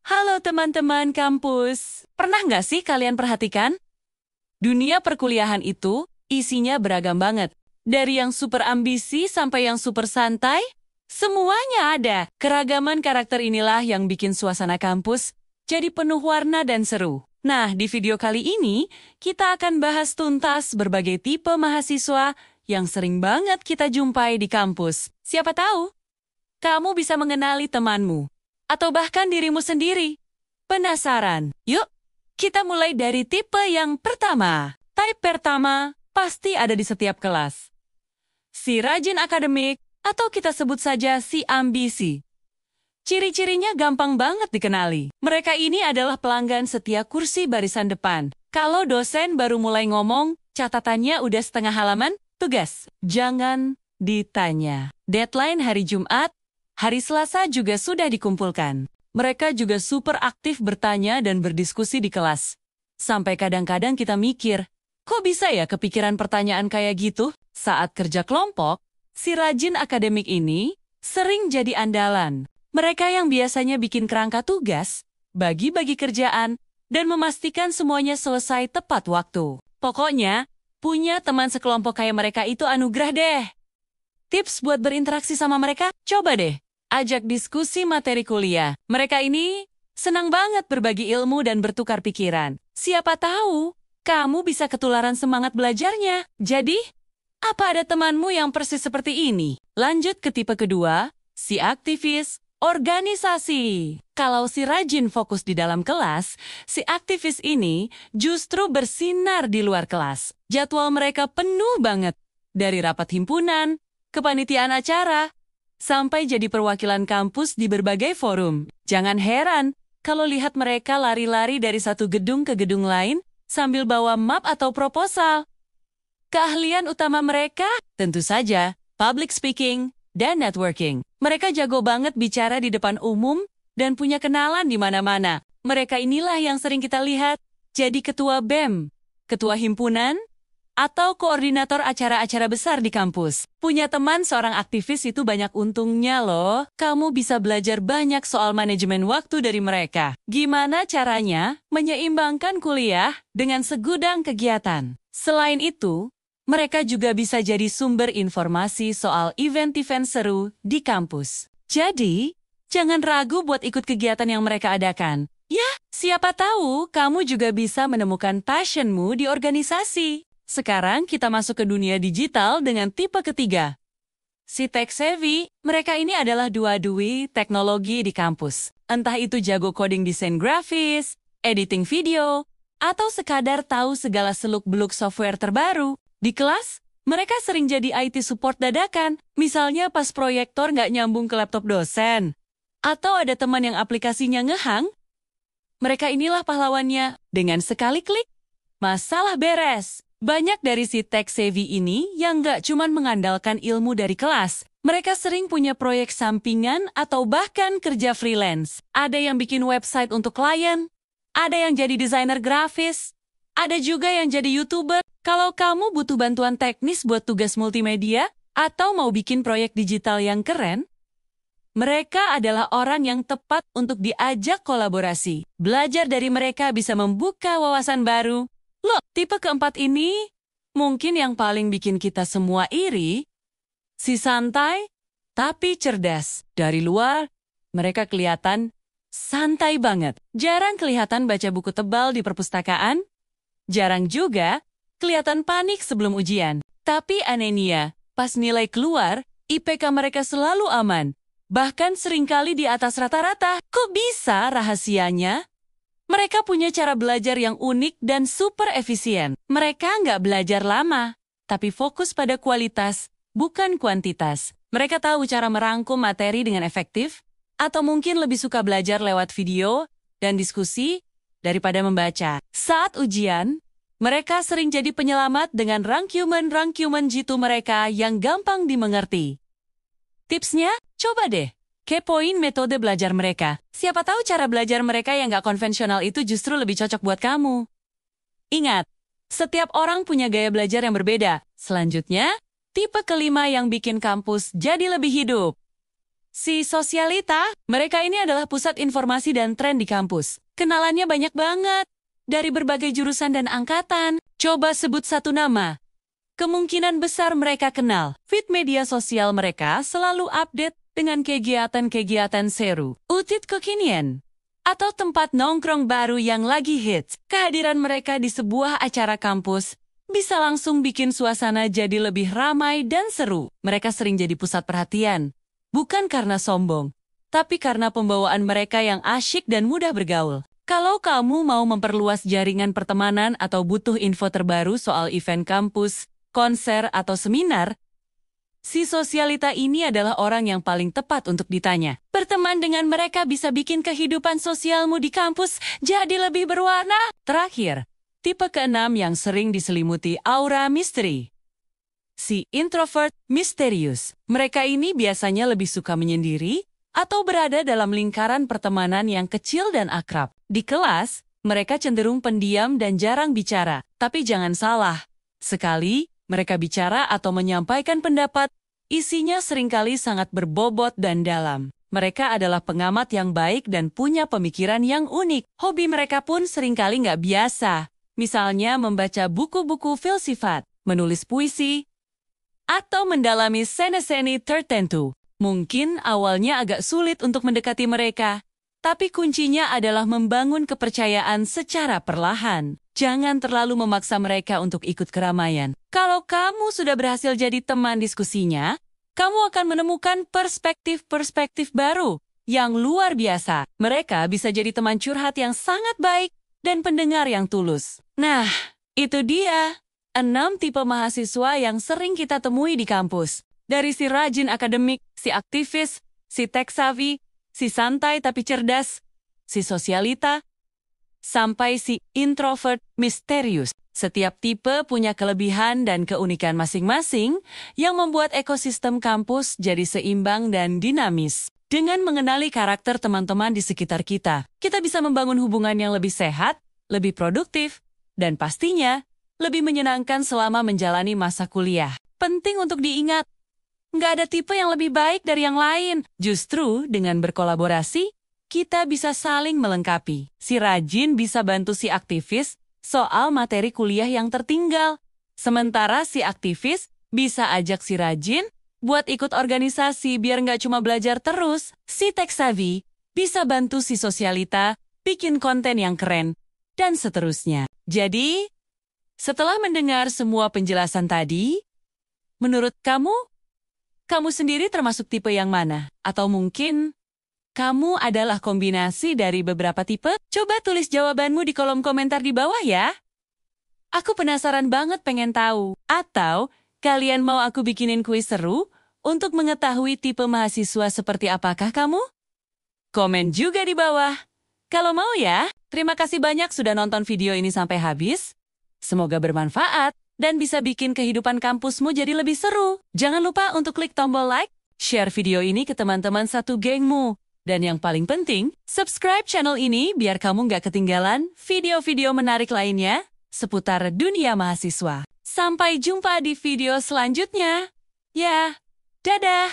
Halo teman-teman kampus, pernah nggak sih kalian perhatikan? Dunia perkuliahan itu isinya beragam banget. Dari yang super ambisi sampai yang super santai, semuanya ada. Keragaman karakter inilah yang bikin suasana kampus jadi penuh warna dan seru. Nah, di video kali ini, kita akan bahas tuntas berbagai tipe mahasiswa yang sering banget kita jumpai di kampus. Siapa tahu, kamu bisa mengenali temanmu, atau bahkan dirimu sendiri. Penasaran? Yuk, kita mulai dari tipe yang pertama. Type pertama pasti ada di setiap kelas. Si rajin akademik, atau kita sebut saja si ambisi. Ciri-cirinya gampang banget dikenali. Mereka ini adalah pelanggan setia kursi barisan depan. Kalau dosen baru mulai ngomong, catatannya udah setengah halaman, tugas. Jangan ditanya. Deadline hari Jumat, hari Selasa juga sudah dikumpulkan. Mereka juga super aktif bertanya dan berdiskusi di kelas. Sampai kadang-kadang kita mikir, kok bisa ya kepikiran pertanyaan kayak gitu? Saat kerja kelompok, si rajin akademik ini sering jadi andalan. Mereka yang biasanya bikin kerangka tugas, bagi-bagi kerjaan, dan memastikan semuanya selesai tepat waktu. Pokoknya, punya teman sekelompok kayak mereka itu anugerah deh. Tips buat berinteraksi sama mereka, coba deh. Ajak diskusi materi kuliah. Mereka ini senang banget berbagi ilmu dan bertukar pikiran. Siapa tahu, kamu bisa ketularan semangat belajarnya. Jadi, apa ada temanmu yang persis seperti ini? Lanjut ke tipe kedua, si aktivis organisasi. Kalau si rajin fokus di dalam kelas, si aktivis ini justru bersinar di luar kelas. Jadwal mereka penuh banget. Dari rapat himpunan, kepanitiaan acara, sampai jadi perwakilan kampus di berbagai forum. Jangan heran kalau lihat mereka lari-lari dari satu gedung ke gedung lain sambil bawa map atau proposal. Keahlian utama mereka, tentu saja, public speaking dan networking. Mereka jago banget bicara di depan umum dan punya kenalan di mana-mana. Mereka inilah yang sering kita lihat jadi ketua BEM, ketua himpunan, atau koordinator acara-acara besar di kampus. Punya teman seorang aktivis itu banyak untungnya loh. Kamu bisa belajar banyak soal manajemen waktu dari mereka. Gimana caranya menyeimbangkan kuliah dengan segudang kegiatan. Selain itu, mereka juga bisa jadi sumber informasi soal event-event seru di kampus. Jadi, jangan ragu buat ikut kegiatan yang mereka adakan. Ya, siapa tahu kamu juga bisa menemukan passionmu di organisasi. Sekarang kita masuk ke dunia digital dengan tipe ketiga. Si tech savvy, mereka ini adalah dua-dui teknologi di kampus. Entah itu jago coding desain grafis, editing video, atau sekadar tahu segala seluk-beluk software terbaru. Di kelas, mereka sering jadi IT support dadakan. Misalnya pas proyektor nggak nyambung ke laptop dosen. Atau ada teman yang aplikasinya ngehang. Mereka inilah pahlawannya. Dengan sekali klik, masalah beres. Banyak dari si tech savvy ini yang nggak cuma mengandalkan ilmu dari kelas. Mereka sering punya proyek sampingan atau bahkan kerja freelance. Ada yang bikin website untuk klien, ada yang jadi desainer grafis, ada juga yang jadi YouTuber. Kalau kamu butuh bantuan teknis buat tugas multimedia atau mau bikin proyek digital yang keren, mereka adalah orang yang tepat untuk diajak kolaborasi. Belajar dari mereka bisa membuka wawasan baru. Loh, tipe keempat ini mungkin yang paling bikin kita semua iri. Si santai, tapi cerdas. Dari luar, mereka kelihatan santai banget. Jarang kelihatan baca buku tebal di perpustakaan. Jarang juga kelihatan panik sebelum ujian. Tapi anehnya, pas nilai keluar, IPK mereka selalu aman. Bahkan seringkali di atas rata-rata. Kok bisa rahasianya? Mereka punya cara belajar yang unik dan super efisien. Mereka nggak belajar lama, tapi fokus pada kualitas, bukan kuantitas. Mereka tahu cara merangkum materi dengan efektif, atau mungkin lebih suka belajar lewat video dan diskusi daripada membaca. Saat ujian, mereka sering jadi penyelamat dengan rangkuman jitu mereka yang gampang dimengerti. Tipsnya, coba deh. Kepoin metode belajar mereka. Siapa tahu cara belajar mereka yang nggak konvensional itu justru lebih cocok buat kamu. Ingat, setiap orang punya gaya belajar yang berbeda. Selanjutnya, tipe kelima yang bikin kampus jadi lebih hidup. Si Sosialita, mereka ini adalah pusat informasi dan tren di kampus. Kenalannya banyak banget. Dari berbagai jurusan dan angkatan. Coba sebut satu nama. Kemungkinan besar mereka kenal. Feed media sosial mereka selalu update dengan kegiatan-kegiatan seru. Utit kekinian. Atau tempat nongkrong baru yang lagi hits. Kehadiran mereka di sebuah acara kampus bisa langsung bikin suasana jadi lebih ramai dan seru. Mereka sering jadi pusat perhatian. Bukan karena sombong, tapi karena pembawaan mereka yang asyik dan mudah bergaul. Kalau kamu mau memperluas jaringan pertemanan atau butuh info terbaru soal event kampus, konser, atau seminar, si Sosialita ini adalah orang yang paling tepat untuk ditanya. Berteman dengan mereka bisa bikin kehidupan sosialmu di kampus jadi lebih berwarna. Terakhir, tipe keenam yang sering diselimuti aura misteri. Si introvert misterius. Mereka ini biasanya lebih suka menyendiri atau berada dalam lingkaran pertemanan yang kecil dan akrab. Di kelas, mereka cenderung pendiam dan jarang bicara. Tapi jangan salah, sekali mereka bicara atau menyampaikan pendapat, isinya seringkali sangat berbobot dan dalam. Mereka adalah pengamat yang baik dan punya pemikiran yang unik. Hobi mereka pun seringkali nggak biasa. Misalnya membaca buku-buku filsafat, menulis puisi, atau mendalami seni-seni tertentu. Mungkin awalnya agak sulit untuk mendekati mereka, tapi kuncinya adalah membangun kepercayaan secara perlahan. Jangan terlalu memaksa mereka untuk ikut keramaian. Kalau kamu sudah berhasil jadi teman diskusinya, kamu akan menemukan perspektif-perspektif baru yang luar biasa. Mereka bisa jadi teman curhat yang sangat baik dan pendengar yang tulus. Nah, itu dia 6 tipe mahasiswa yang sering kita temui di kampus. Dari si rajin akademik, si aktivis, si tech savvy, si santai tapi cerdas, si Sosialita, sampai si introvert misterius. Setiap tipe punya kelebihan dan keunikan masing-masing yang membuat ekosistem kampus jadi seimbang dan dinamis. Dengan mengenali karakter teman-teman di sekitar kita, kita bisa membangun hubungan yang lebih sehat, lebih produktif, dan pastinya lebih menyenangkan selama menjalani masa kuliah. Penting untuk diingat, nggak ada tipe yang lebih baik dari yang lain. Justru dengan berkolaborasi, kita bisa saling melengkapi. Si rajin bisa bantu si aktivis soal materi kuliah yang tertinggal. Sementara si aktivis bisa ajak si rajin buat ikut organisasi biar nggak cuma belajar terus. Si tech savvy bisa bantu si Sosialita bikin konten yang keren, dan seterusnya. Jadi, setelah mendengar semua penjelasan tadi, menurut kamu sendiri termasuk tipe yang mana? Atau mungkin kamu adalah kombinasi dari beberapa tipe? Coba tulis jawabanmu di kolom komentar di bawah ya. Aku penasaran banget pengen tahu. Atau kalian mau aku bikinin kuis seru untuk mengetahui tipe mahasiswa seperti apakah kamu? Komen juga di bawah. Kalau mau ya, terima kasih banyak sudah nonton video ini sampai habis. Semoga bermanfaat dan bisa bikin kehidupan kampusmu jadi lebih seru. Jangan lupa untuk klik tombol like, share video ini ke teman-teman satu gengmu. Dan yang paling penting, subscribe channel ini biar kamu nggak ketinggalan video-video menarik lainnya seputar dunia mahasiswa. Sampai jumpa di video selanjutnya. Ya, dadah!